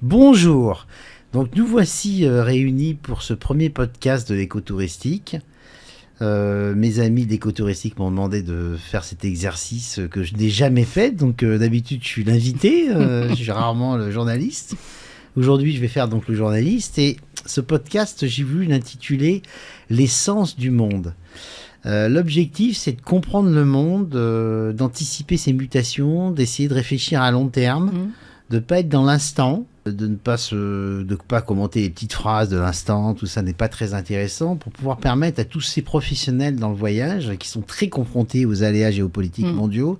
Bonjour. Donc nous voici réunis pour ce premier podcast de l'écotouristique. Mes amis d'écotouristique m'ont demandé de faire cet exercice que je n'ai jamais fait. Donc d'habitude je suis l'invité, je suis rarement le journaliste. Aujourd'hui je vais faire donc le journaliste et ce podcast j'ai voulu l'intituler L'essence du monde. L'objectif c'est de comprendre le monde, d'anticiper ses mutations, d'essayer de réfléchir à long terme, de ne pas être dans l'instant, de ne pas commenter les petites phrases de l'instant, tout ça n'est pas très intéressant, pour pouvoir permettre à tous ces professionnels dans le voyage, qui sont très confrontés aux aléas géopolitiques mondiaux,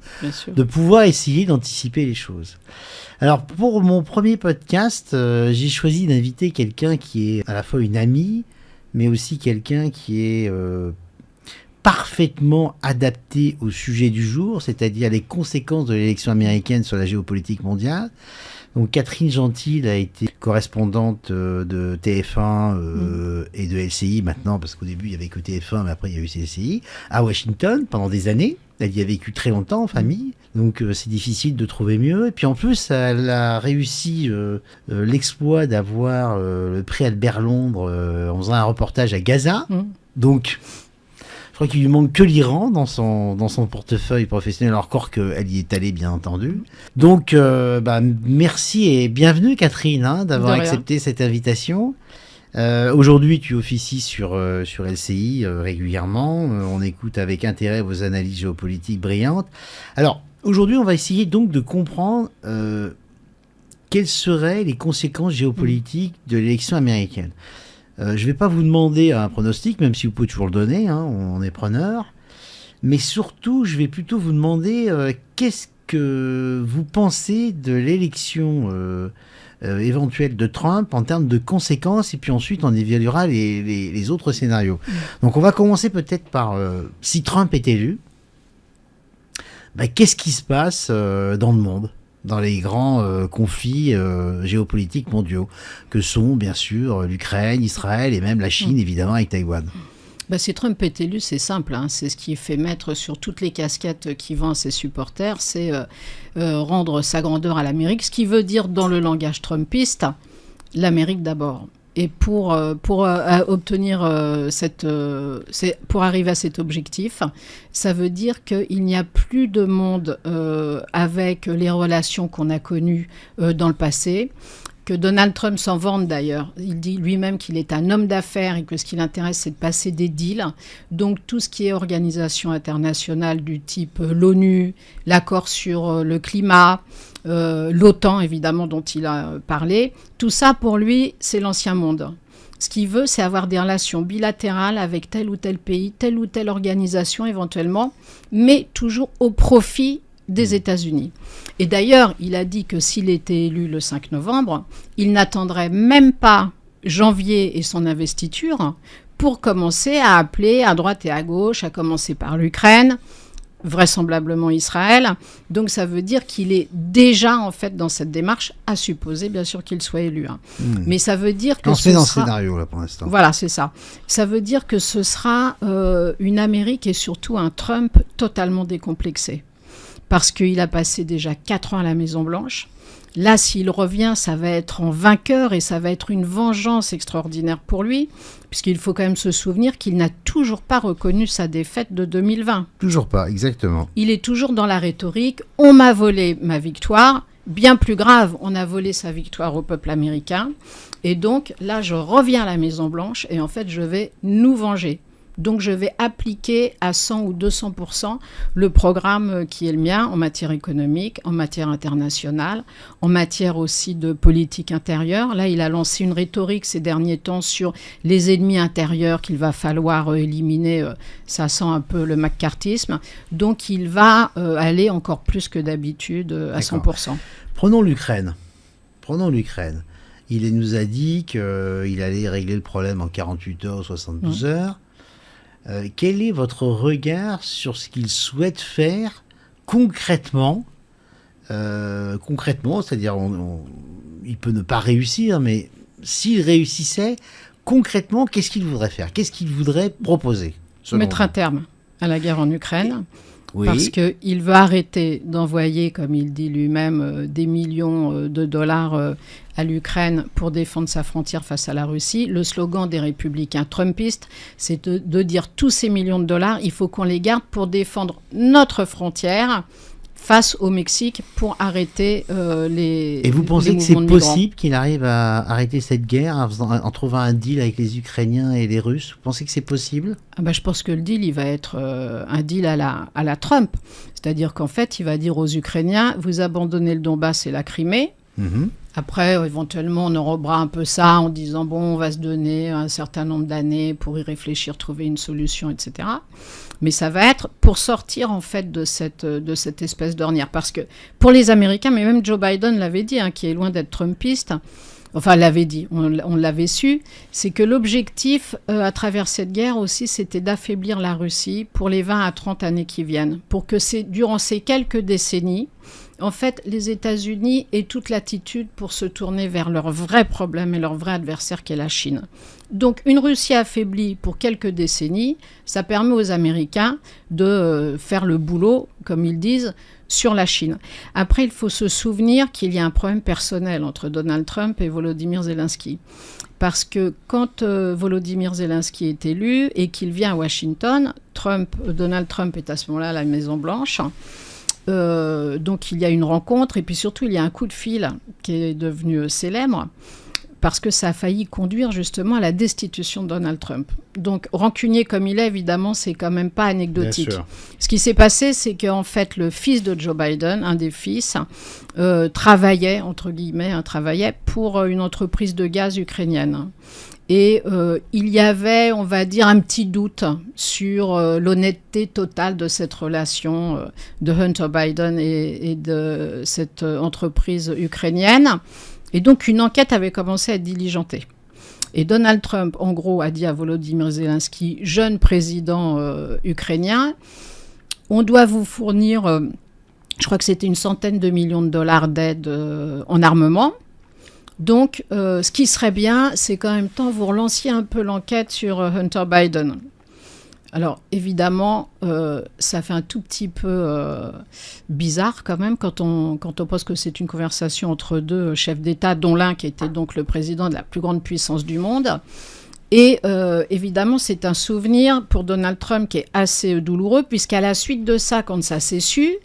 de pouvoir essayer d'anticiper les choses. Alors pour mon premier podcast, j'ai choisi d'inviter quelqu'un qui est à la fois une amie, mais aussi quelqu'un qui est parfaitement adapté au sujet du jour, c'est-à-dire les conséquences de l'élection américaine sur la géopolitique mondiale. Donc Catherine Gentil a été correspondante de TF1 et de LCI maintenant, parce qu'au début il n'y avait que TF1, mais après il y a eu LCI, à Washington pendant des années. Elle y a vécu très longtemps en famille, donc c'est difficile de trouver mieux. Et puis en plus, elle a réussi l'exploit d'avoir le prix Albert Londres en faisant un reportage à Gaza. Donc je crois qu'il lui manque que l'Iran dans son portefeuille professionnel, encore qu'elle y est allée, bien entendu. Donc, merci et bienvenue, Catherine, d'avoir accepté cette invitation. Aujourd'hui, tu officies sur LCI régulièrement. On écoute avec intérêt vos analyses géopolitiques brillantes. Alors, aujourd'hui, on va essayer donc de comprendre quelles seraient les conséquences géopolitiques de l'élection américaine. Je ne vais pas vous demander un pronostic, même si vous pouvez toujours le donner, on est preneur. Mais surtout, je vais plutôt vous demander qu'est-ce que vous pensez de l'élection éventuelle de Trump en termes de conséquences, et puis ensuite on évaluera les autres scénarios. Donc on va commencer peut-être par, si Trump est élu, qu'est-ce qui se passe dans le monde ? Dans les grands conflits géopolitiques mondiaux, que sont bien sûr l'Ukraine, Israël et même la Chine, évidemment, avec Taïwan. Si Trump est élu, c'est simple, c'est ce qui fait mettre sur toutes les casquettes qui vend à ses supporters, c'est rendre sa grandeur à l'Amérique, ce qui veut dire dans le langage trumpiste, l'Amérique d'abord. Et pour obtenir pour arriver à cet objectif, ça veut dire qu'il n'y a plus de monde avec les relations qu'on a connues dans le passé, que Donald Trump s'en vante d'ailleurs. Il dit lui-même qu'il est un homme d'affaires et que ce qui l'intéresse, c'est de passer des deals. Donc tout ce qui est organisation internationale du type l'ONU, l'accord sur le climat, l'OTAN évidemment dont il a parlé, tout ça pour lui c'est l'ancien monde. Ce qu'il veut c'est avoir des relations bilatérales avec tel ou tel pays, telle ou telle organisation éventuellement, mais toujours au profit des États-Unis. Et d'ailleurs il a dit que s'il était élu le 5 novembre, il n'attendrait même pas janvier et son investiture pour commencer à appeler à droite et à gauche, à commencer par l'Ukraine, vraisemblablement Israël. Donc ça veut dire qu'il est déjà en fait dans cette démarche, à supposer bien sûr qu'il soit élu. Mais ça veut dire que on fait dans ce scénario là pour l'instant. Voilà, c'est ça. Ça veut dire que ce sera une Amérique et surtout un Trump totalement décomplexé. Parce qu'il a passé déjà 4 ans à la Maison-Blanche. Là, s'il revient, ça va être en vainqueur et ça va être une vengeance extraordinaire pour lui, puisqu'il faut quand même se souvenir qu'il n'a toujours pas reconnu sa défaite de 2020. Toujours pas, exactement. Il est toujours dans la rhétorique « on m'a volé ma victoire », bien plus grave, on a volé sa victoire au peuple américain. Et donc, là, je reviens à la Maison-Blanche et en fait, je vais nous venger. Donc, je vais appliquer à 100 ou 200% le programme qui est le mien en matière économique, en matière internationale, en matière aussi de politique intérieure. Là, il a lancé une rhétorique ces derniers temps sur les ennemis intérieurs qu'il va falloir éliminer. Ça sent un peu le maccarthisme. Donc, il va aller encore plus que d'habitude à 100%. Prenons l'Ukraine. Il nous a dit qu'il allait régler le problème en 48 heures ou 72 heures. Quel est votre regard sur ce qu'il souhaite faire concrètement, c'est-à-dire il peut ne pas réussir, mais s'il réussissait, concrètement, qu'est-ce qu'il voudrait faire ? Qu'est-ce qu'il voudrait proposer ? Mettre un terme à la guerre en Ukraine. Oui. Parce qu'il veut arrêter d'envoyer, comme il dit lui-même, des millions de dollars à l'Ukraine pour défendre sa frontière face à la Russie. Le slogan des républicains trumpistes, c'est de dire tous ces millions de dollars, il faut qu'on les garde pour défendre notre frontière face au Mexique pour arrêter les Et vous pensez les que c'est mouvements de migrants. possible qu'il arrive à arrêter cette guerre en trouvant un deal avec les Ukrainiens et les Russes? Vous pensez que c'est possible? Je pense que le deal, il va être un deal à la Trump. C'est-à-dire qu'en fait, il va dire aux Ukrainiens, vous abandonnez le Donbass et la Crimée. Après, éventuellement, on enrobera un peu ça en disant, on va se donner un certain nombre d'années pour y réfléchir, trouver une solution, etc. Mais ça va être pour sortir, en fait, de cette espèce d'ornière. Parce que pour les Américains, mais même Joe Biden l'avait dit, qui est loin d'être trumpiste, enfin, l'avait dit, on l'avait su, c'est que l'objectif, à travers cette guerre aussi, c'était d'affaiblir la Russie pour les 20 à 30 années qui viennent. Pour que durant ces quelques décennies, en fait, les États-Unis aient toute l'attitude pour se tourner vers leur vrai problème et leur vrai adversaire qui est la Chine. Donc, une Russie affaiblie pour quelques décennies, ça permet aux Américains de faire le boulot, comme ils disent, sur la Chine. Après, il faut se souvenir qu'il y a un problème personnel entre Donald Trump et Volodymyr Zelensky. Parce que quand Volodymyr Zelensky est élu et qu'il vient à Washington, Donald Trump est à ce moment-là à la Maison-Blanche. Donc il y a une rencontre et puis surtout il y a un coup de fil qui est devenu célèbre parce que ça a failli conduire justement à la destitution de Donald Trump. Donc rancunier comme il est, évidemment, c'est quand même pas anecdotique. Ce qui s'est passé, c'est qu'en fait le fils de Joe Biden, un des fils, travaillait, entre guillemets, travaillait pour une entreprise de gaz ukrainienne. Et il y avait, on va dire, un petit doute sur l'honnêteté totale de cette relation de Hunter Biden et de cette entreprise ukrainienne. Et donc, une enquête avait commencé à être diligentée. Et Donald Trump, en gros, a dit à Volodymyr Zelensky, jeune président ukrainien, on doit vous fournir, je crois que c'était 100 millions de dollars d'aide en armement. Donc, ce qui serait bien, c'est qu'en même temps, vous relanciez un peu l'enquête sur Hunter Biden. Alors, évidemment, ça fait un tout petit peu bizarre quand même quand on pense que c'est une conversation entre deux chefs d'État, dont l'un qui était donc le président de la plus grande puissance du monde. Et évidemment, c'est un souvenir pour Donald Trump qui est assez douloureux, puisqu'à la suite de ça, quand ça s'est su,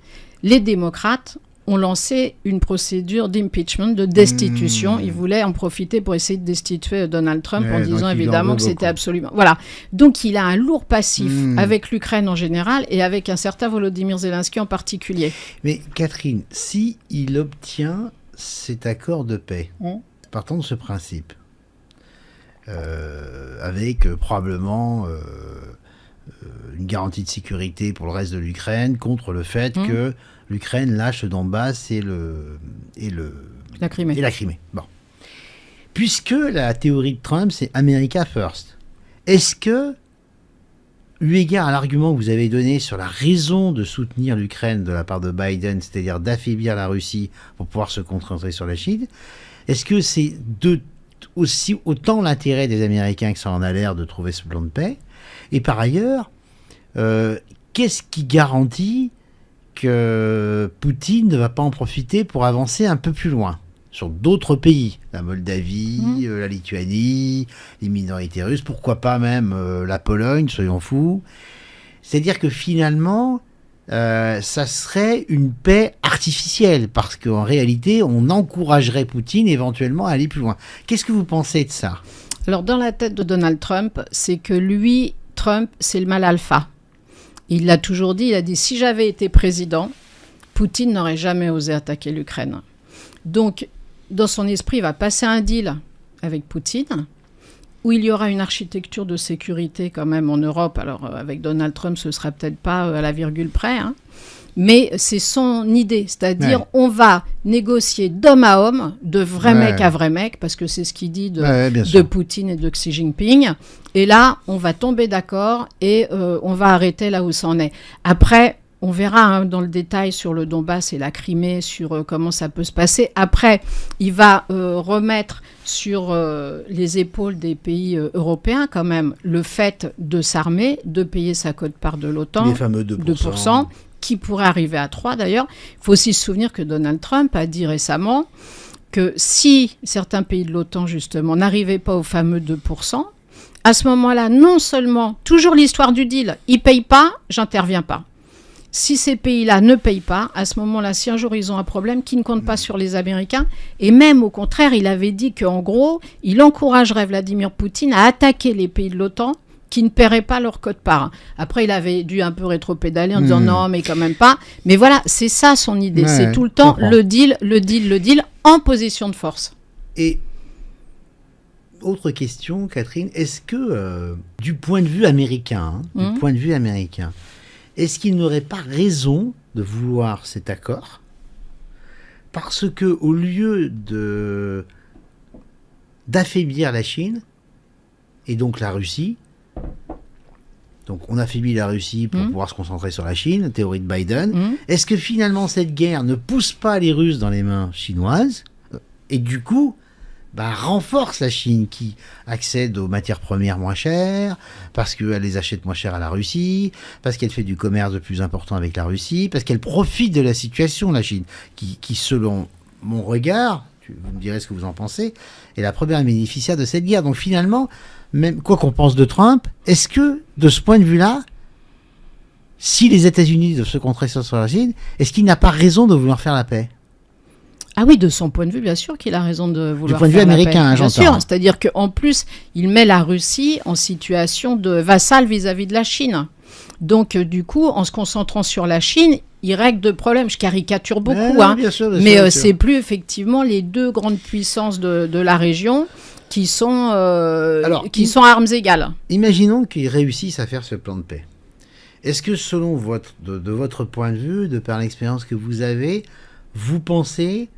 les démocrates ont lancé une procédure d'impeachment, de destitution. Ils voulaient en profiter pour essayer de destituer Donald Trump en disant évidemment que c'était absolument... Voilà. Donc il a un lourd passif avec l'Ukraine en général et avec un certain Volodymyr Zelensky en particulier. Mais Catherine, si il obtient cet accord de paix, partons de ce principe, avec probablement une garantie de sécurité pour le reste de l'Ukraine contre le fait que l'Ukraine lâche le Donbass et la Crimée. Bon. Puisque la théorie de Trump, c'est America First, est-ce que, eu égard à l'argument que vous avez donné sur la raison de soutenir l'Ukraine de la part de Biden, c'est-à-dire d'affaiblir la Russie pour pouvoir se concentrer sur la Chine, est-ce que c'est aussi autant l'intérêt des Américains que ça en a l'air de trouver ce plan de paix? Et par ailleurs, qu'est-ce qui garantit que Poutine ne va pas en profiter pour avancer un peu plus loin sur d'autres pays, la Moldavie, la Lituanie, les minorités russes, pourquoi pas même la Pologne, soyons fous. C'est-à-dire que finalement, ça serait une paix artificielle, parce qu'en réalité, on encouragerait Poutine éventuellement à aller plus loin. Qu'est-ce que vous pensez de ça? Alors, dans la tête de Donald Trump, c'est que lui, Trump, c'est le mal alpha. Il l'a toujours dit, il a dit, si j'avais été président, Poutine n'aurait jamais osé attaquer l'Ukraine. Donc, dans son esprit, il va passer un deal avec Poutine, où il y aura une architecture de sécurité quand même en Europe. Alors, avec Donald Trump, ce ne sera peut-être pas à la virgule près, mais c'est son idée. C'est-à-dire, on va négocier d'homme à homme, de vrai mec à vrai mec, parce que c'est ce qu'il dit de Poutine et de Xi Jinping. Et là, on va tomber d'accord et on va arrêter là où ça en est. Après, on verra dans le détail sur le Donbass et la Crimée, sur comment ça peut se passer. Après, il va remettre sur les épaules des pays européens quand même le fait de s'armer, de payer sa quote-part de l'OTAN, les fameux 2%. qui pourrait arriver à 3 d'ailleurs. Il faut aussi se souvenir que Donald Trump a dit récemment que si certains pays de l'OTAN, justement, n'arrivaient pas au fameux 2%, à ce moment-là, non seulement, toujours l'histoire du deal, ils ne payent pas, j'interviens pas. Si ces pays-là ne payent pas, à ce moment-là, si un jour ils ont un problème, qui ne compte pas sur les Américains, et même au contraire, il avait dit qu'en gros, il encouragerait Vladimir Poutine à attaquer les pays de l'OTAN qui ne paieraient pas leur quote-part. Après, il avait dû un peu rétropédaler en disant non, mais quand même pas. Mais voilà, c'est ça son idée. Ouais, c'est tout le temps le deal, en position de force. Et autre question, Catherine, est-ce que, du point de vue américain, est-ce qu'il n'aurait pas raison de vouloir cet accord? Parce que au lieu d'affaiblir la Chine, et donc la Russie, donc on affaiblit la Russie pour pouvoir se concentrer sur la Chine, théorie de Biden, est-ce que finalement cette guerre ne pousse pas les Russes dans les mains chinoises, et du coup renforce la Chine qui accède aux matières premières moins chères, parce qu'elle les achète moins chères à la Russie, parce qu'elle fait du commerce de plus important avec la Russie, parce qu'elle profite de la situation, la Chine, qui selon mon regard, vous me direz ce que vous en pensez, est la première bénéficiaire de cette guerre. Donc finalement, même quoi qu'on pense de Trump, est-ce que, de ce point de vue-là, si les États-Unis doivent se concentrer sur la Chine, est-ce qu'il n'a pas raison de vouloir faire la paix ? Ah oui, de son point de vue, bien sûr qu'il a raison de vouloir faire la paix. Du point de vue américain, bien sûr. C'est-à-dire qu'en plus, il met la Russie en situation de vassal vis-à-vis de la Chine. Donc, du coup, en se concentrant sur la Chine, il règle de problèmes. Je caricature beaucoup, bien sûr, mais c'est plus effectivement les deux grandes puissances de la région qui sont à armes égales. Imaginons qu'ils réussissent à faire ce plan de paix. Est-ce que, selon de votre point de vue, de par l'expérience que vous avez, vous pensez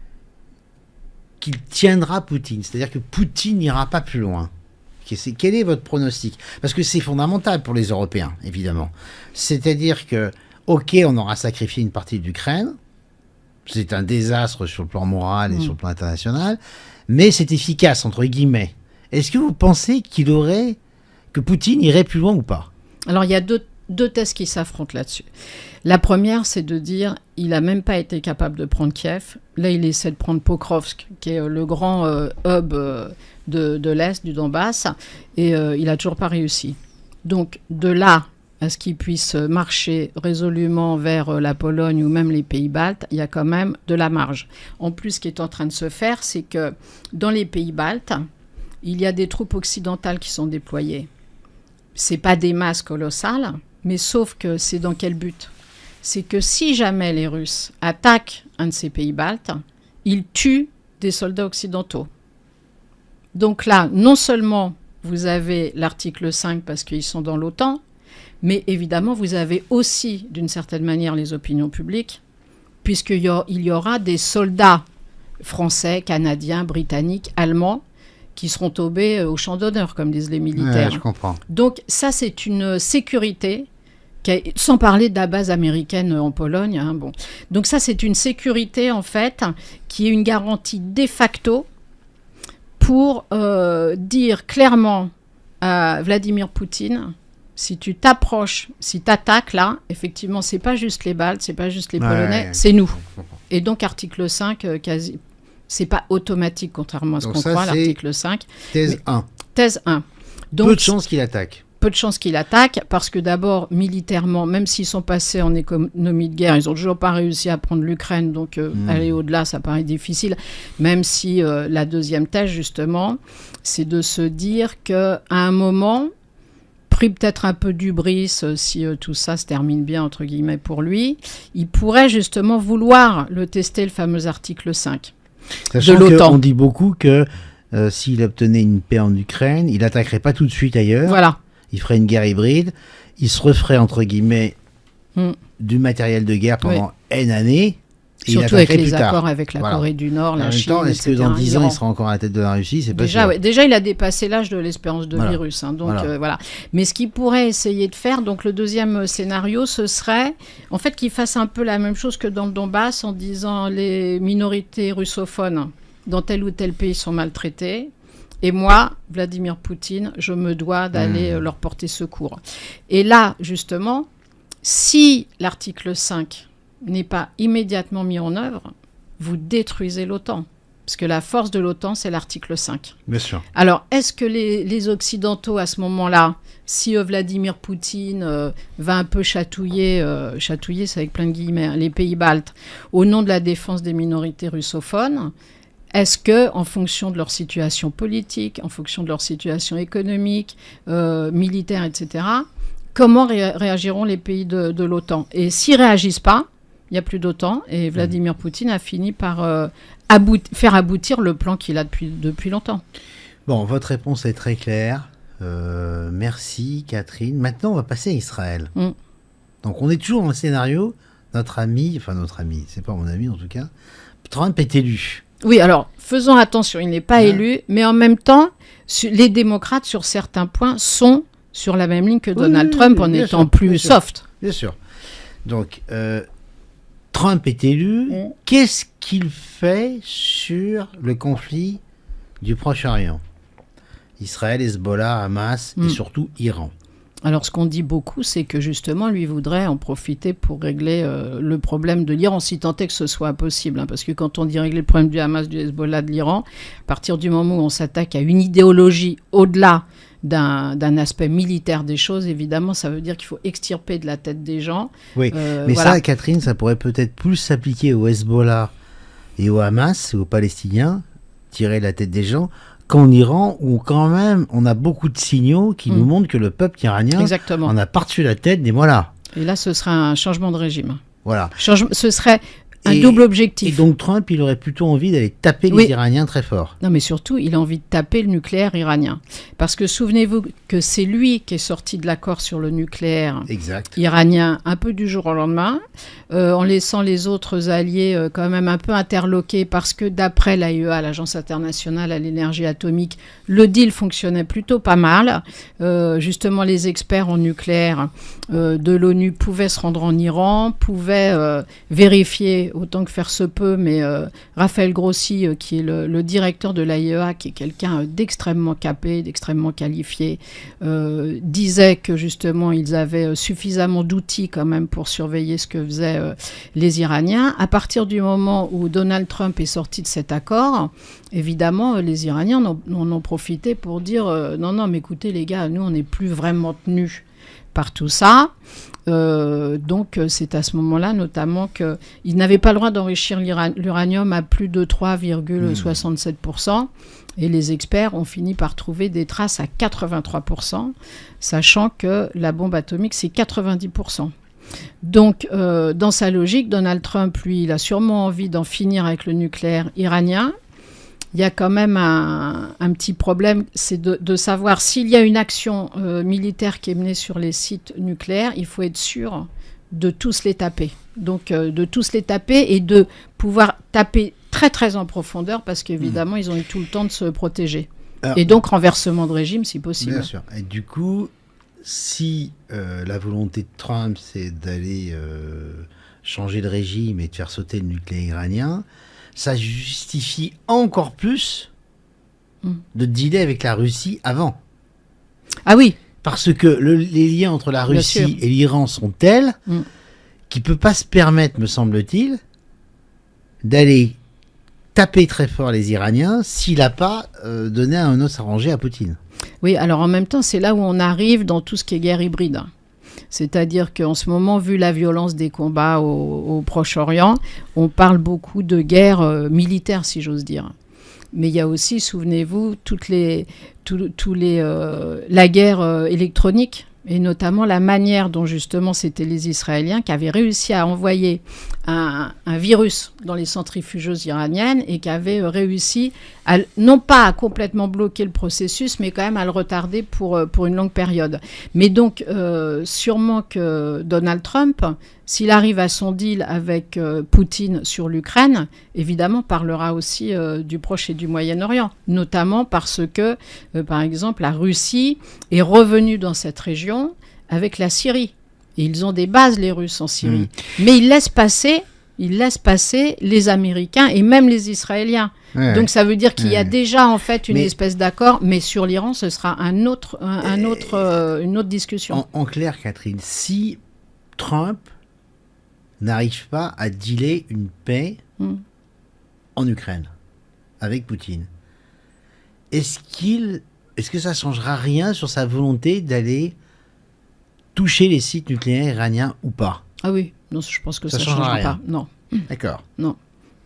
qu'il tiendra Poutine? C'est-à-dire que Poutine n'ira pas plus loin. Quel est votre pronostic? Parce que c'est fondamental pour les Européens, évidemment. C'est-à-dire que, ok, on aura sacrifié une partie de l'Ukraine, c'est un désastre sur le plan moral et sur le plan international, mais c'est efficace, entre guillemets. Est-ce que vous pensez que Poutine irait plus loin ou pas? Alors, il y a deux thèses qui s'affrontent là-dessus. La première, c'est de dire il n'a même pas été capable de prendre Kiev. Là, il essaie de prendre Pokrovsk, qui est le grand hub de l'Est, du Donbass, et il n'a toujours pas réussi. Donc, de là à ce qu'il puisse marcher résolument vers la Pologne ou même les pays baltes, il y a quand même de la marge. En plus, ce qui est en train de se faire, c'est que dans les pays baltes, il y a des troupes occidentales qui sont déployées. Ce n'est pas des masses colossales, mais sauf que c'est dans quel but? C'est que si jamais les Russes attaquent un de ces pays baltes, ils tuent des soldats occidentaux. Donc là, non seulement vous avez l'article 5 parce qu'ils sont dans l'OTAN, mais évidemment, vous avez aussi, d'une certaine manière, les opinions publiques, puisqu'il y aura des soldats français, canadiens, britanniques, allemands, qui seront tombés au champ d'honneur, comme disent les militaires. Ouais, je comprends. Donc ça, c'est une sécurité, sans parler de la base américaine en Pologne. Bon. Donc ça, c'est une sécurité, en fait, qui est une garantie de facto pour dire clairement à Vladimir Poutine, si tu t'approches, si tu attaques là, effectivement, c'est pas juste les Baltes, c'est pas juste les Polonais, c'est nous. Et donc, article 5, c'est pas automatique, contrairement à ce qu'on croit, l'article 5. Thèse 1. Thèse 1. Donc, peu de chances qu'il attaque. Peu de chances qu'il attaque, parce que d'abord, militairement, même s'ils sont passés en économie de guerre, ils n'ont toujours pas réussi à prendre l'Ukraine, donc aller au-delà, ça paraît difficile. Même si la deuxième thèse, justement, c'est de se dire qu'à un moment, pris peut-être un peu d'hubris, si tout ça se termine bien, entre guillemets, pour lui, il pourrait justement vouloir le tester, le fameux article 5 de l'OTAN. On dit beaucoup que s'il obtenait une paix en Ukraine, il n'attaquerait pas tout de suite ailleurs. Voilà. Il ferait une guerre hybride. Il se referait, entre guillemets, du matériel de guerre pendant N années. Surtout avec les accords avec la Corée du Nord, la Chine, en même temps, est-ce que dans 10 ans, il sera encore à la tête de la Russie? C'est pas sûr. Déjà, il a dépassé l'âge de l'espérance de vie russe. Donc, voilà. Mais ce qu'il pourrait essayer de faire, donc le deuxième scénario, ce serait, en fait, qu'il fasse un peu la même chose que dans le Donbass, en disant les minorités russophones dans tel ou tel pays sont maltraitées. Et moi, Vladimir Poutine, je me dois d'aller leur porter secours. Et là, justement, Si l'article 5 n'est pas immédiatement mis en œuvre, vous détruisez l'OTAN. Parce que la force de l'OTAN, c'est l'article 5. Bien sûr. Alors, est-ce que les Occidentaux, à ce moment-là, si Vladimir Poutine va un peu chatouiller, c'est avec plein de guillemets, hein, les pays baltes, au nom de la défense des minorités russophones, est-ce que, en fonction de leur situation politique, en fonction de leur situation économique, militaire, etc., comment réagiront les pays de l'OTAN? Et s'ils ne réagissent pas, il n'y a plus d'OTAN, et Vladimir Poutine a fini par faire aboutir le plan qu'il a depuis longtemps. Bon, votre réponse est très claire. Merci Catherine. Maintenant, on va passer à Israël. Donc, on est toujours dans le scénario. Notre ami, c'est pas mon ami en tout cas, Trump est élu. Oui, alors, faisons attention, il n'est pas élu, mais en même temps, les démocrates, sur certains points, sont sur la même ligne que Donald Trump en étant plus soft. Bien sûr. Donc, Trump est élu. Qu'est-ce qu'il fait sur le conflit du Proche-Orient? Israël, Hezbollah, Hamas et surtout Iran. Alors, ce qu'on dit beaucoup, c'est que justement, lui voudrait en profiter pour régler le problème de l'Iran, si tant est que ce soit possible. Hein, parce que quand on dit régler le problème du Hamas, du Hezbollah, de l'Iran, à partir du moment où on s'attaque à une idéologie au-delà d'un aspect militaire des choses, évidemment, ça veut dire qu'il faut extirper de la tête des gens. Oui, mais voilà. Ça, Catherine, ça pourrait peut-être plus s'appliquer au Hezbollah et au Hamas, aux Palestiniens, tirer la tête des gens, qu'en Iran, où quand même, on a beaucoup de signaux qui nous montrent que le peuple iranien en a par-dessus la tête des mollahs. Et là, ce serait un changement de régime. Voilà. Ce serait un double objectif. Et donc Trump, il aurait plutôt envie d'aller taper les Iraniens très fort. Non, mais surtout, il a envie de taper le nucléaire iranien. Parce que souvenez-vous que c'est lui qui est sorti de l'accord sur le nucléaire iranien un peu du jour au lendemain, en laissant les autres alliés quand même un peu interloqués, parce que d'après l'AIEA, l'Agence internationale à l'énergie atomique, le deal fonctionnait plutôt pas mal. Justement, les experts en nucléaire de l'ONU pouvaient se rendre en Iran, pouvaient vérifier autant que faire se peut, mais Raphaël Grossi, qui est le directeur de l'AIEA, qui est quelqu'un d'extrêmement capé, d'extrêmement qualifié, disait que justement ils avaient suffisamment d'outils quand même pour surveiller ce que faisaient les Iraniens. À partir du moment où Donald Trump est sorti de cet accord, évidemment, les Iraniens en ont profité pour dire non, mais écoutez les gars, nous on n'est plus vraiment tenus par tout ça. Donc c'est à ce moment-là notamment qu'ils n'avaient pas le droit d'enrichir l'uranium à plus de 3,67%. Et les experts ont fini par trouver des traces à 83%, sachant que la bombe atomique, c'est 90%. Donc, dans sa logique, Donald Trump, lui, il a sûrement envie d'en finir avec le nucléaire iranien. Il y a quand même un petit problème, c'est de savoir s'il y a une action militaire qui est menée sur les sites nucléaires, il faut être sûr de tous les taper. Donc, de tous les taper et de pouvoir taper très très en profondeur, parce qu'évidemment, ils ont eu tout le temps de se protéger. Alors, et donc, renversement de régime, si possible. Bien sûr. Et du coup, si la volonté de Trump, c'est d'aller changer de régime et de faire sauter le nucléaire iranien, ça justifie encore plus de dealer avec la Russie avant. Ah oui. Parce que les liens entre la Russie et l'Iran sont tels qu'il ne peut pas se permettre, me semble-t-il, d'aller taper très fort les Iraniens s'il n'a pas donné un os à ranger à Poutine. Oui, alors en même temps, c'est là où on arrive dans tout ce qui est guerre hybride. C'est-à-dire qu'en ce moment, vu la violence des combats au Proche-Orient, on parle beaucoup de guerre militaire, si j'ose dire. Mais il y a aussi, souvenez-vous, la guerre électronique, et notamment la manière dont justement c'était les Israéliens qui avaient réussi à envoyer un virus dans les centrifugeuses iraniennes et qui avaient réussi à, non pas à complètement bloquer le processus, mais quand même à le retarder pour une longue période. Mais donc, sûrement que Donald Trump, s'il arrive à son deal avec Poutine sur l'Ukraine, évidemment parlera aussi du Proche et du Moyen-Orient, notamment parce que, par exemple, la Russie est revenue dans cette région avec la Syrie. Et ils ont des bases, les Russes, en Syrie. Mais ils laissent passer les Américains et même les Israéliens. Donc ça veut dire qu'il y a déjà en fait une espèce d'accord, mais sur l'Iran, ce sera une autre discussion. En clair, Catherine, si Trump n'arrive pas à dealer une paix en Ukraine avec Poutine. Est-ce que ça changera rien sur sa volonté d'aller toucher les sites nucléaires iraniens ou pas? Ah oui, non, je pense que ça changera rien. pas. Non. D'accord. Non.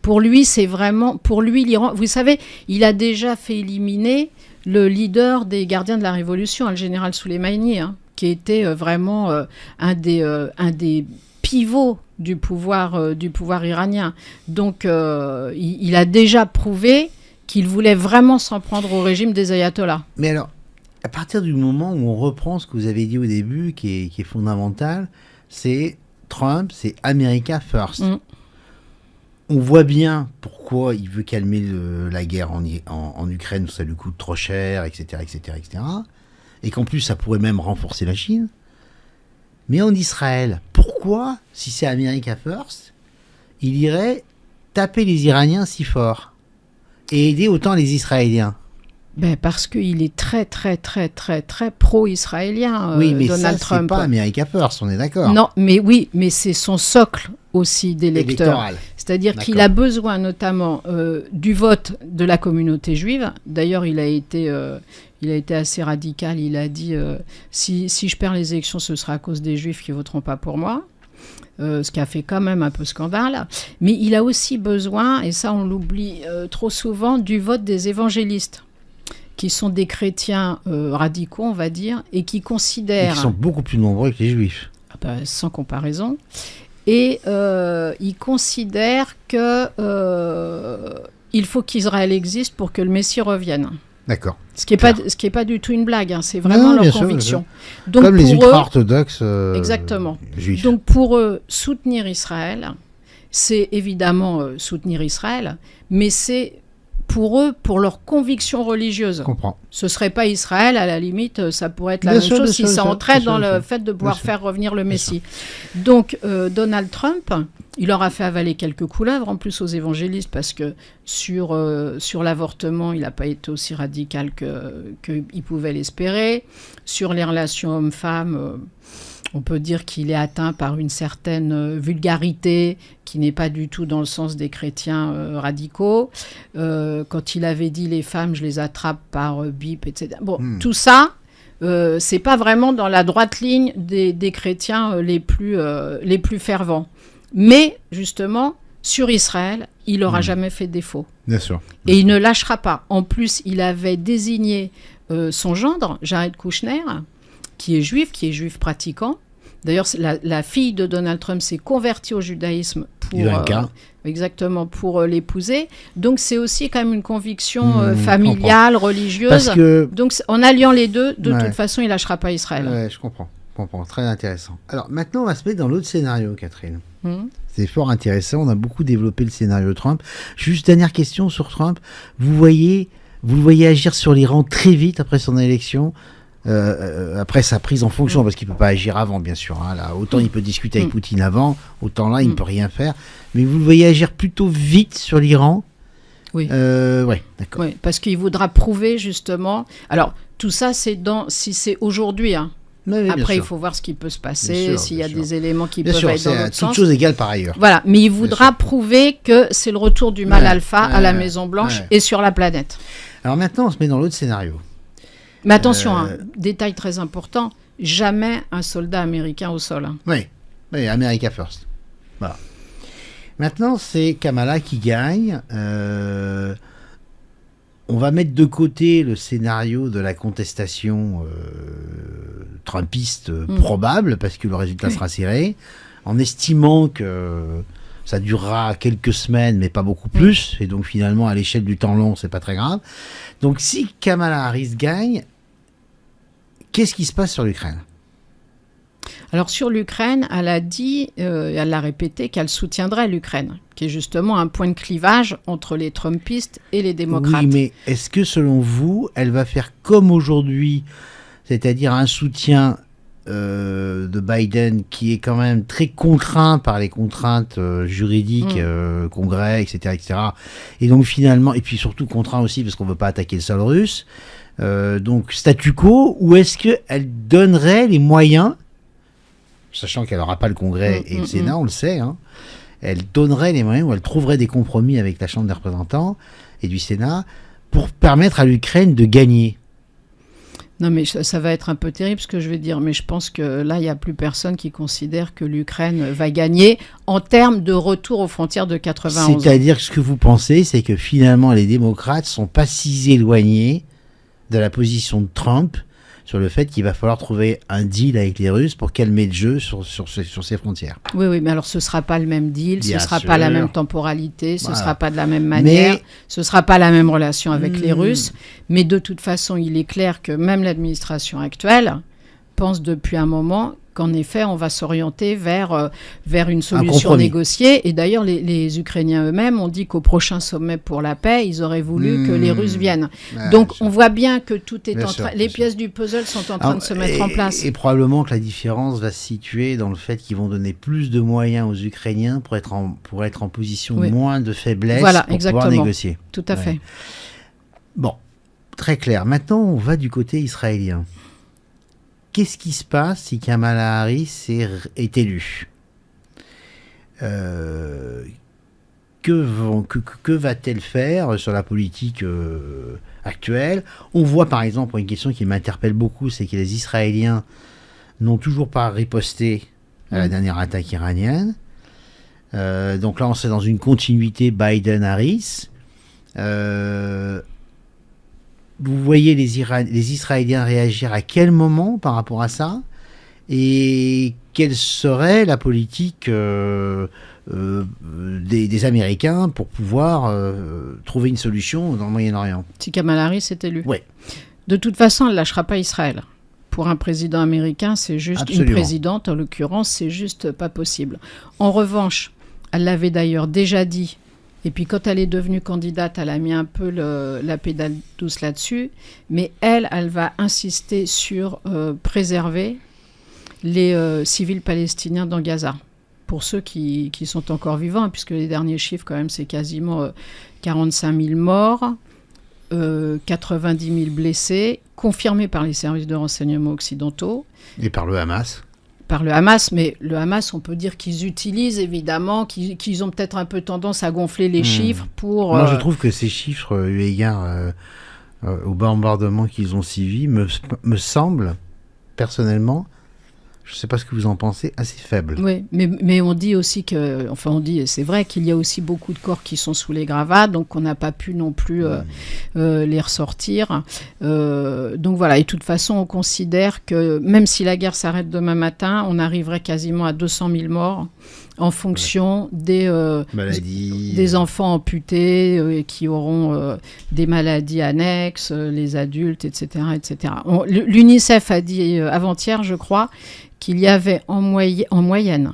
Pour lui, l'Iran, vous savez, il a déjà fait éliminer le leader des gardiens de la Révolution, le général Soleimani, qui était vraiment un des pivots du pouvoir iranien. Donc, il a déjà prouvé qu'il voulait vraiment s'en prendre au régime des ayatollahs. Mais alors, à partir du moment où on reprend ce que vous avez dit au début, qui est fondamental, c'est Trump, c'est America First. On voit bien pourquoi il veut calmer la guerre en Ukraine, ça lui coûte trop cher, etc., etc., etc. Et qu'en plus, ça pourrait même renforcer la Chine. Mais en Israël, pourquoi, si c'est America First, il irait taper les Iraniens si fort et aider autant les Israéliens? Parce qu'il est très, très, très, très, très pro-israélien, oui, mais Donald ça, Trump. C'est pas America First, on est d'accord. Non, mais oui, mais c'est son socle aussi d'électeurs. Électoral. C'est-à-dire qu'il a besoin notamment du vote de la communauté juive. D'ailleurs, il a été assez radical. Il a dit si je perds les élections, ce sera à cause des juifs qui ne voteront pas pour moi. Ce qui a fait quand même un peu scandale. Mais il a aussi besoin, et ça on l'oublie trop souvent, du vote des évangélistes, qui sont des chrétiens radicaux, on va dire, et qui considèrent... Et qui sont beaucoup plus nombreux que les juifs. Sans comparaison. Et ils considèrent qu'il faut qu'Israël existe pour que le Messie revienne. D'accord. Ce qui est pas du tout une blague, c'est vraiment leur conviction. Donc, comme les ultra-orthodoxes exactement. Juifs. Donc pour eux, soutenir Israël, c'est évidemment soutenir Israël, mais c'est pour eux, pour leur conviction religieuse. Je comprends. Ce serait pas Israël, à la limite, ça pourrait être la même chose si ça entrait dans le fait de pouvoir faire revenir le Messie. Donc, Donald Trump, il leur a fait avaler quelques couleuvres, en plus aux évangélistes, parce que sur l'avortement, il n'a pas été aussi radical qu'il pouvait l'espérer. Sur les relations hommes-femmes... on peut dire qu'il est atteint par une certaine vulgarité qui n'est pas du tout dans le sens des chrétiens radicaux. Quand il avait dit « les femmes, je les attrape par bip », etc. Bon, tout ça, c'est pas vraiment dans la droite ligne des chrétiens les plus fervents. Mais, justement, sur Israël, il n'aura jamais fait défaut. Bien sûr. Et il ne lâchera pas. En plus, il avait désigné son gendre, Jared Kushner, qui est juif pratiquant. D'ailleurs, la fille de Donald Trump s'est convertie au judaïsme pour l'épouser. Donc, c'est aussi quand même une conviction familiale, religieuse. Parce que... Donc, en alliant les deux, de toute façon, il ne lâchera pas Israël. Ouais, je comprends. Très intéressant. Alors, maintenant, on va se mettre dans l'autre scénario, Catherine. C'est fort intéressant. On a beaucoup développé le scénario Trump. Juste dernière question sur Trump. Vous le voyez agir sur l'Iran très vite après son élection, après sa prise en fonction, parce qu'il ne peut pas agir avant, bien sûr. Là, autant il peut discuter avec Poutine avant, autant là, il ne peut rien faire. Mais vous le voyez agir plutôt vite sur l'Iran. Oui. D'accord. Oui, parce qu'il voudra prouver, justement... Alors, tout ça, si c'est aujourd'hui, Oui, après, il faut voir ce qui peut se passer, s'il y a des éléments qui peuvent être dans l'autre sens. Toutes choses égales par ailleurs. Voilà, mais il voudra prouver que c'est le retour du mal alpha à la Maison-Blanche et sur la planète. Alors maintenant, on se met dans l'autre scénario. Mais attention, détail très important, jamais un soldat américain au sol. Oui, America First. Voilà. Maintenant, c'est Kamala qui gagne. On va mettre de côté le scénario de la contestation trumpiste probable, parce que le résultat sera serré, en estimant que ça durera quelques semaines, mais pas beaucoup plus, et donc finalement, à l'échelle du temps long, c'est pas très grave. Donc si Kamala Harris gagne, qu'est-ce qui se passe sur l'Ukraine ? Alors sur l'Ukraine, elle a dit, elle l'a répété, qu'elle soutiendrait l'Ukraine, qui est justement un point de clivage entre les Trumpistes et les démocrates. Oui, mais est-ce que selon vous, elle va faire comme aujourd'hui, c'est-à-dire un soutien de Biden qui est quand même très contraint par les contraintes juridiques, Congrès, etc., etc. Et donc finalement, et puis surtout contraint aussi parce qu'on ne veut pas attaquer le sol russe, donc statu quo, ou est-ce qu'elle donnerait les moyens sachant qu'elle n'aura pas le Congrès et le Sénat, on le sait, hein, elle donnerait les moyens, ou elle trouverait des compromis avec la Chambre des représentants et du Sénat pour permettre à l'Ukraine de gagner. Non, mais ça va être un peu terrible ce que je vais dire, mais je pense que là, il n'y a plus personne qui considère que l'Ukraine va gagner en termes de retour aux frontières de 91. C'est-à-dire que ce que vous pensez, c'est que finalement, les démocrates ne sont pas si éloignés de la position de Trump sur le fait qu'il va falloir trouver un deal avec les Russes pour calmer le jeu sur ces frontières. Oui, mais alors ce ne sera pas le même deal, Bien ce ne sera sûr. pas la même temporalité, ce ne Voilà. sera pas de la même manière, ce ne sera pas la même relation avec les Hmm. Russes. Mais de toute façon, il est clair que même l'administration actuelle pense depuis un moment qu'en effet, on va s'orienter vers une solution compromis. négociée. Et d'ailleurs, les Ukrainiens eux-mêmes ont dit qu'au prochain sommet pour la paix, ils auraient voulu que les Russes viennent. Ouais, Donc, bien on voit bien que tout est Bien en sûr, train... bien Les sûr. pièces du puzzle sont en train Alors, de se mettre en place. Et probablement que la différence va se situer dans le fait qu'ils vont donner plus de moyens aux Ukrainiens pour être en position Oui. moins de faiblesse Voilà, pour exactement. pouvoir négocier. Tout à Ouais. fait. Bon, très clair. Maintenant, on va du côté israélien. Qu'est-ce qui se passe si Kamala Harris est élue ? Que va-t-elle faire sur la politique actuelle ? On voit par exemple, une question qui m'interpelle beaucoup, c'est que les Israéliens n'ont toujours pas riposté à la dernière attaque iranienne. Donc là, on est dans une continuité Biden-Harris. Vous voyez les Israéliens réagir à quel moment par rapport à ça ? Et quelle serait la politique des Américains pour pouvoir trouver une solution dans le Moyen-Orient ? Si Kamala Harris est élue. Oui. De toute façon, elle ne lâchera pas Israël. Pour un président américain, c'est juste Absolument. une présidente, en l'occurrence, c'est juste pas possible. En revanche, elle l'avait d'ailleurs déjà dit, et puis quand elle est devenue candidate, elle a mis un peu la pédale douce là-dessus, mais elle va insister sur préserver les civils palestiniens dans Gaza. Pour ceux qui sont encore vivants, puisque les derniers chiffres, quand même, c'est quasiment 45 000 morts, 90 000 blessés, confirmés par les services de renseignement occidentaux. Et par le Hamas ? Par le Hamas, mais le Hamas, on peut dire qu'ils utilisent évidemment, qu'ils ont peut-être un peu tendance à gonfler les chiffres pour... Moi, je trouve que ces chiffres, eu égard au bombardement qu'ils ont suivi, me semblent, personnellement, je ne sais pas ce que vous en pensez, assez faibles. Oui, mais on dit aussi que... Enfin, on dit, c'est vrai qu'il y a aussi beaucoup de corps qui sont sous les gravats, donc on n'a pas pu non plus les ressortir. Donc voilà, et de toute façon, on considère que même si la guerre s'arrête demain matin, on arriverait quasiment à 200 000 morts en fonction des enfants amputés qui auront des maladies annexes, les adultes, etc. etc. L'UNICEF a dit avant-hier, je crois, qu'il y avait en moyenne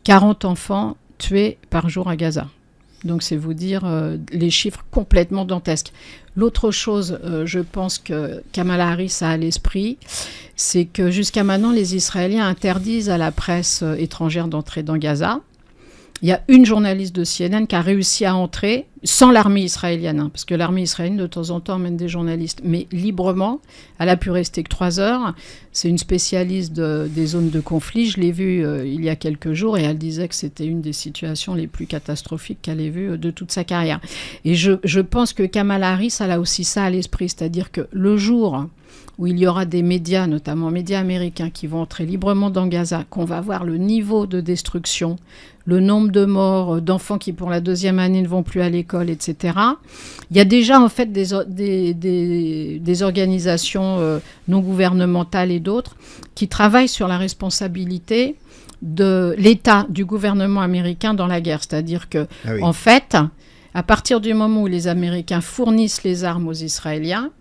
40 enfants tués par jour à Gaza. Donc c'est vous dire les chiffres complètement dantesques. L'autre chose, je pense que Kamala Harris a à l'esprit, c'est que jusqu'à maintenant, les Israéliens interdisent à la presse étrangère d'entrer dans Gaza. Il y a une journaliste de CNN qui a réussi à entrer sans l'armée israélienne, parce que l'armée israélienne, de temps en temps, emmène des journalistes, mais librement. Elle a pu rester que 3 heures. C'est une spécialiste des zones de conflit. Je l'ai vue il y a quelques jours et elle disait que c'était une des situations les plus catastrophiques qu'elle ait vues de toute sa carrière. Et je pense que Kamala Harris, elle a aussi ça à l'esprit, c'est-à-dire que le jour où il y aura des médias, notamment médias américains, qui vont entrer librement dans Gaza, qu'on va voir le niveau de destruction, le nombre de morts, d'enfants qui pour la 2e année ne vont plus à l'école, etc. Il y a déjà en fait des organisations non gouvernementales et d'autres qui travaillent sur la responsabilité de l'État, du gouvernement américain dans la guerre. C'est-à-dire que, en fait, à partir du moment où les Américains fournissent les armes aux Israéliens,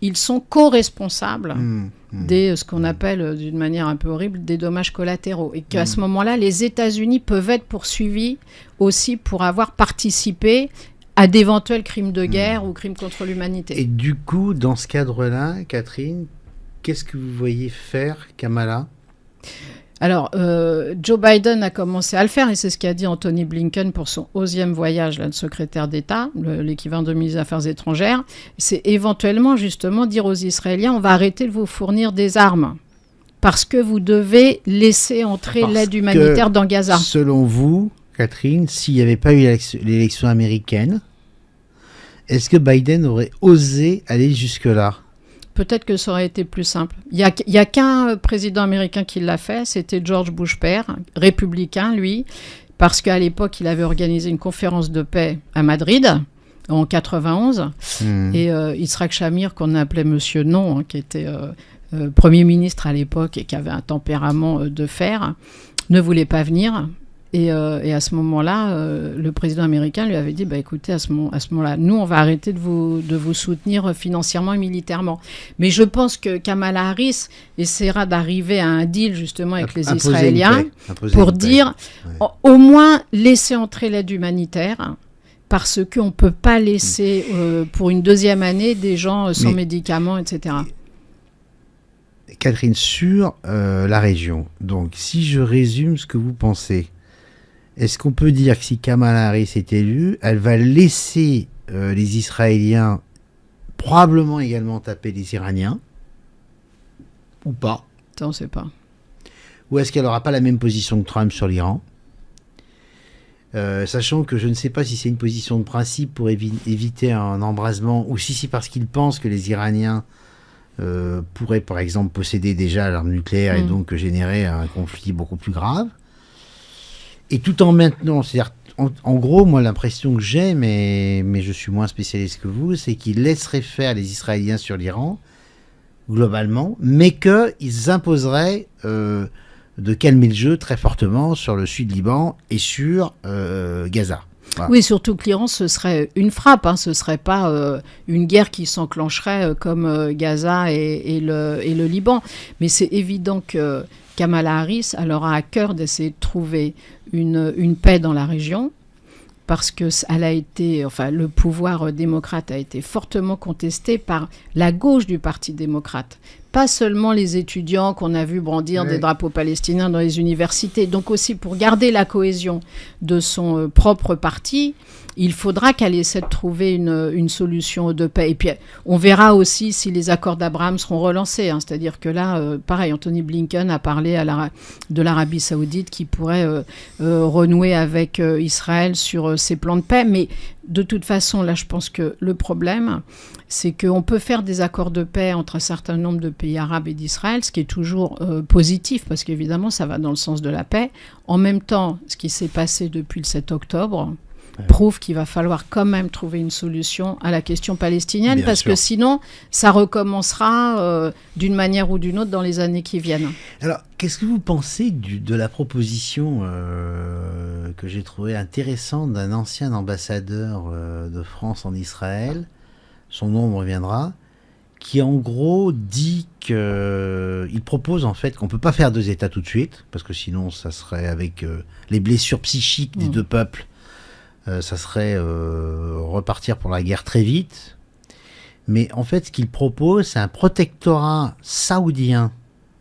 ils sont co-responsables ce qu'on appelle, d'une manière un peu horrible, des dommages collatéraux. Et qu'à ce moment-là, les États-Unis peuvent être poursuivis aussi pour avoir participé à d'éventuels crimes de guerre ou crimes contre l'humanité. Et du coup, dans ce cadre-là, Catherine, qu'est-ce que vous voyez faire Kamala ? Alors, Joe Biden a commencé à le faire, et c'est ce qu'a dit Anthony Blinken pour son 11e voyage de secrétaire d'État, l'équivalent de ministre des Affaires étrangères. C'est éventuellement, justement, dire aux Israéliens, on va arrêter de vous fournir des armes parce que vous devez laisser entrer l'aide humanitaire dans Gaza. Selon vous, Catherine, s'il n'y avait pas eu l'élection américaine, est-ce que Biden aurait osé aller jusque-là ? Peut-être que ça aurait été plus simple. Il y a qu'un président américain qui l'a fait, c'était George Bush père, républicain lui, parce qu'à l'époque, il avait organisé une conférence de paix à Madrid en 91. Et Yitzhak Shamir, qu'on appelait Monsieur Non, qui était Premier ministre à l'époque et qui avait un tempérament de fer, ne voulait pas venir. Et à ce moment-là, le président américain lui avait dit écoutez, à ce moment-là, nous, on va arrêter de vous soutenir financièrement et militairement. Mais je pense que Kamala Harris essaiera d'arriver à un deal justement avec les Israéliens pour dire au moins laisser entrer l'aide humanitaire, parce qu'on ne peut pas laisser pour une deuxième année des gens sans médicaments, etc. Catherine, sur la région, donc si je résume ce que vous pensez, est-ce qu'on peut dire que si Kamala Harris est élue, elle va laisser les Israéliens probablement également taper les Iraniens ou pas ? Ça, on ne sait pas. Ou est-ce qu'elle n'aura pas la même position que Trump sur l'Iran ? Sachant que je ne sais pas si c'est une position de principe pour éviter un embrasement, ou si c'est parce qu'il pense que les Iraniens pourraient par exemple posséder déjà l'arme nucléaire et donc générer un conflit beaucoup plus grave. Et tout en maintenant, c'est-à-dire, en gros, moi, l'impression que j'ai, mais je suis moins spécialiste que vous, c'est qu'ils laisseraient faire les Israéliens sur l'Iran, globalement, mais qu'ils imposeraient de calmer le jeu très fortement sur le sud-Liban et sur Gaza. Voilà. Oui, surtout que l'Iran, ce serait une frappe, ce ne serait pas une guerre qui s'enclencherait comme Gaza et le Liban. Mais c'est évident que Kamala Harris, elle aura à cœur d'essayer de trouver une paix dans la région, parce que le pouvoir démocrate a été fortement contesté par la gauche du Parti démocrate. Pas seulement les étudiants qu'on a vu brandir des drapeaux palestiniens dans les universités. Donc aussi, pour garder la cohésion de son propre parti, il faudra qu'elle essaie de trouver une solution de paix. Et puis, on verra aussi si les accords d'Abraham seront relancés. C'est-à-dire que là, pareil, Anthony Blinken a parlé de l'Arabie saoudite qui pourrait renouer avec Israël sur ses plans de paix. Mais de toute façon, là, je pense que le problème, c'est qu'on peut faire des accords de paix entre un certain nombre de pays arabes et d'Israël, ce qui est toujours positif, parce qu'évidemment, ça va dans le sens de la paix. En même temps, ce qui s'est passé depuis le 7 octobre prouve qu'il va falloir quand même trouver une solution à la question palestinienne, bien parce sûr. Que sinon, ça recommencera d'une manière ou d'une autre dans les années qui viennent. Alors, qu'est-ce que vous pensez de la proposition que j'ai trouvée intéressante d'un ancien ambassadeur de France en Israël, son nom me reviendra, qui en gros dit qu'il propose en fait qu'on ne peut pas faire deux États tout de suite, parce que sinon ça serait avec les blessures psychiques des deux peuples, ça serait repartir pour la guerre très vite. Mais en fait, ce qu'il propose, c'est un protectorat saoudien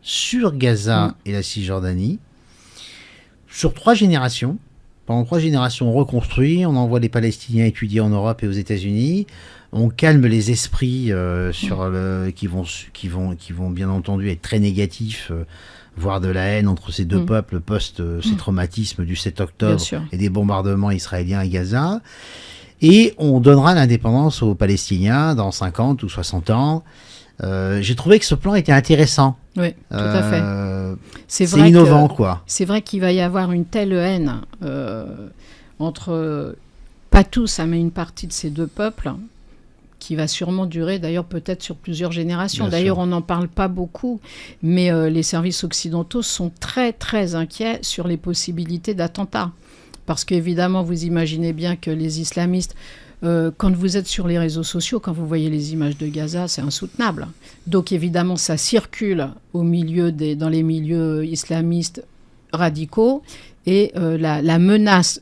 sur Gaza et la Cisjordanie, sur 3 générations. Pendant 3 générations, on reconstruit, on envoie les Palestiniens étudier en Europe et aux États-Unis, on calme les esprits qui vont bien entendu être très négatifs, voire de la haine entre ces deux peuples post ces traumatismes du 7 octobre et des bombardements israéliens à Gaza. Et on donnera l'indépendance aux Palestiniens dans 50 ou 60 ans. J'ai trouvé que ce plan était intéressant. Oui, tout à fait. C'est innovant, quoi. C'est vrai qu'il va y avoir une telle haine entre, pas tous, mais une partie de ces deux peuples, qui va sûrement durer, d'ailleurs peut-être sur plusieurs générations. Bien d'ailleurs, sûr. On n'en parle pas beaucoup, mais les services occidentaux sont très très inquiets sur les possibilités d'attentats. Parce qu'évidemment, vous imaginez bien que les islamistes, quand vous êtes sur les réseaux sociaux, quand vous voyez les images de Gaza, c'est insoutenable. Donc évidemment, ça circule dans les milieux islamistes radicaux. Et la menace,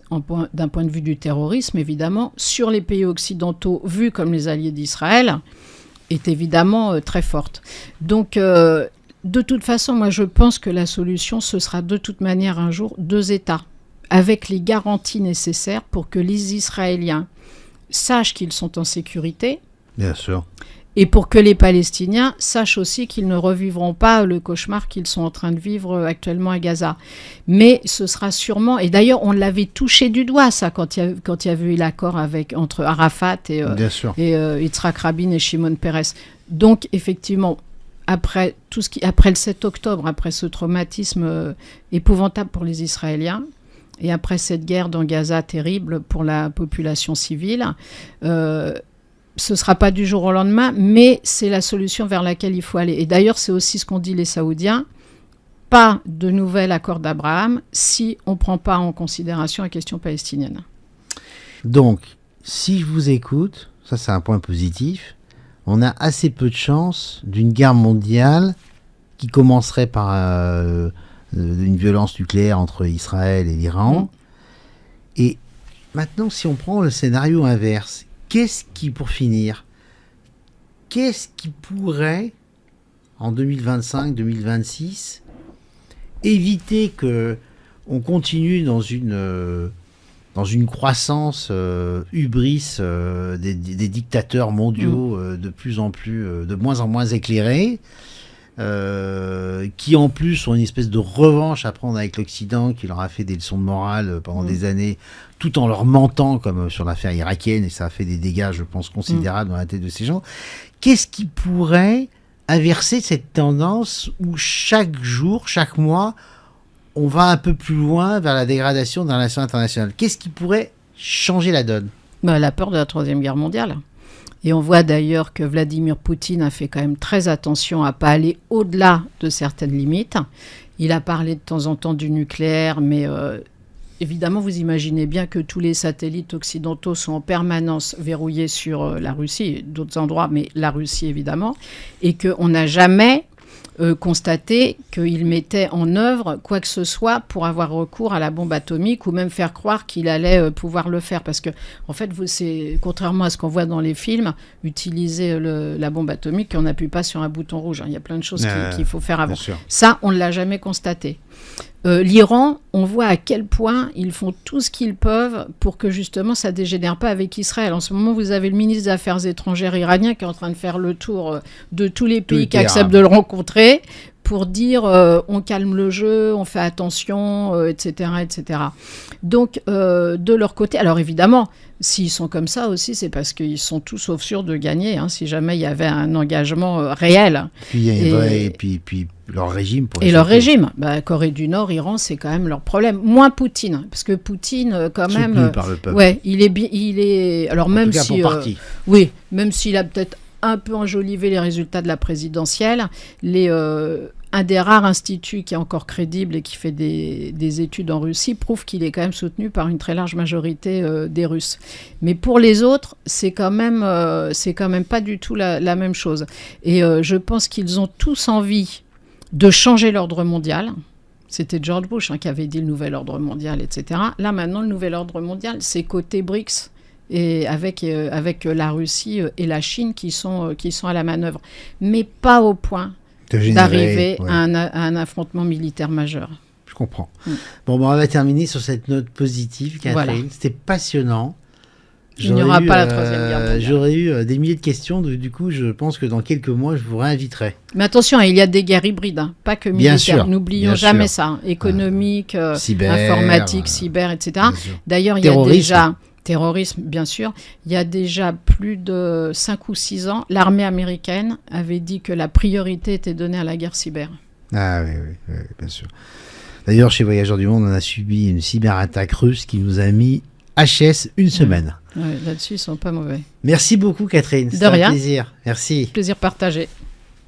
d'un point de vue du terrorisme, évidemment, sur les pays occidentaux, vus comme les alliés d'Israël, est évidemment très forte. Donc, de toute façon, moi, je pense que la solution, ce sera de toute manière un jour 2 États, avec les garanties nécessaires pour que les Israéliens sachent qu'ils sont en sécurité. Bien sûr. Et pour que les Palestiniens sachent aussi qu'ils ne revivront pas le cauchemar qu'ils sont en train de vivre actuellement à Gaza. Mais ce sera sûrement... Et d'ailleurs, on l'avait touché du doigt, ça, quand il y avait eu l'accord entre Arafat et Yitzhak Rabin et Shimon Peres. Donc, effectivement, après le 7 octobre, après ce traumatisme épouvantable pour les Israéliens, et après cette guerre dans Gaza terrible pour la population civile, ce ne sera pas du jour au lendemain, mais c'est la solution vers laquelle il faut aller. Et d'ailleurs, c'est aussi ce qu'ont dit les Saoudiens, pas de nouvel accord d'Abraham si on ne prend pas en considération la question palestinienne. Donc, si je vous écoute, ça c'est un point positif, on a assez peu de chances d'une guerre mondiale qui commencerait par une violence nucléaire entre Israël et l'Iran. Et maintenant, si on prend le scénario inverse, pour finir, qu'est-ce qui pourrait, en 2025-2026, éviter qu'on continue dans une croissance hubris des dictateurs mondiaux de moins en moins éclairés, qui en plus ont une espèce de revanche à prendre avec l'Occident, qui leur a fait des leçons de morale pendant des années, tout en leur mentant, comme sur l'affaire irakienne, et ça a fait des dégâts, je pense, considérables dans la tête de ces gens. Qu'est-ce qui pourrait inverser cette tendance où chaque jour, chaque mois, on va un peu plus loin vers la dégradation des relations internationales? Qu'est-ce qui pourrait changer la donne? La peur de la Troisième Guerre mondiale. Et on voit d'ailleurs que Vladimir Poutine a fait quand même très attention à ne pas aller au-delà de certaines limites. Il a parlé de temps en temps du nucléaire, mais évidemment, vous imaginez bien que tous les satellites occidentaux sont en permanence verrouillés sur la Russie, et d'autres endroits, mais la Russie évidemment, et qu'on n'a jamais constaté qu'il mettait en œuvre quoi que ce soit pour avoir recours à la bombe atomique ou même faire croire qu'il allait pouvoir le faire. Parce que, en fait, c'est contrairement à ce qu'on voit dans les films, utiliser la bombe atomique, on n'appuie pas sur un bouton rouge. Il y a plein de choses qu'il faut faire avant. Ça, on ne l'a jamais constaté. L'Iran, on voit à quel point ils font tout ce qu'ils peuvent pour que justement ça ne dégénère pas avec Israël. En ce moment, vous avez le ministre des Affaires étrangères iranien qui est en train de faire le tour de tous les pays qui acceptent de le rencontrer pour dire on calme le jeu, on fait attention, etc., etc. Donc, de leur côté, alors évidemment, s'ils sont comme ça aussi, c'est parce qu'ils sont tous sauf sûrs de gagner, si jamais il y avait un engagement réel. Et puis leur régime. Leur régime. Corée du Nord, Iran, c'est quand même leur problème. Moins Poutine, parce que Poutine, quand même... Soutenu par le peuple. Ouais, il est... Alors, même tout cas, si... pour partie. Oui, même s'il a peut-être un peu enjolivé les résultats de la présidentielle, un des rares instituts qui est encore crédible et qui fait des études en Russie prouve qu'il est quand même soutenu par une très large majorité des Russes. Mais pour les autres, c'est quand même pas du tout la même chose. Et je pense qu'ils ont tous envie de changer l'ordre mondial. C'était George Bush qui avait dit le nouvel ordre mondial, etc. Là, maintenant, le nouvel ordre mondial, c'est côté BRICS, et avec la Russie et la Chine qui sont à la manœuvre. Mais pas au point d'arriver à un affrontement militaire majeur. Je comprends. Bon, on va terminer sur cette note positive, Catherine. Voilà. C'était passionnant. Il n'y aura pas la Troisième Guerre mondiale. J'aurais eu des milliers de questions, du coup, je pense que dans quelques mois, je vous réinviterai. Mais attention, il y a des guerres hybrides, pas que militaires. N'oublions jamais ça. Économique, informatique, cyber, etc. D'ailleurs, il y a déjà... Terrorisme, bien sûr. Il y a déjà plus de 5 ou 6 ans, l'armée américaine avait dit que la priorité était donnée à la guerre cyber. Ah oui, bien sûr. D'ailleurs, chez Voyageurs du Monde, on a subi une cyberattaque russe qui nous a mis HS une semaine. Ouais, là-dessus, ils sont pas mauvais. Merci beaucoup, Catherine. De rien. Un plaisir. Merci. Plaisir partagé.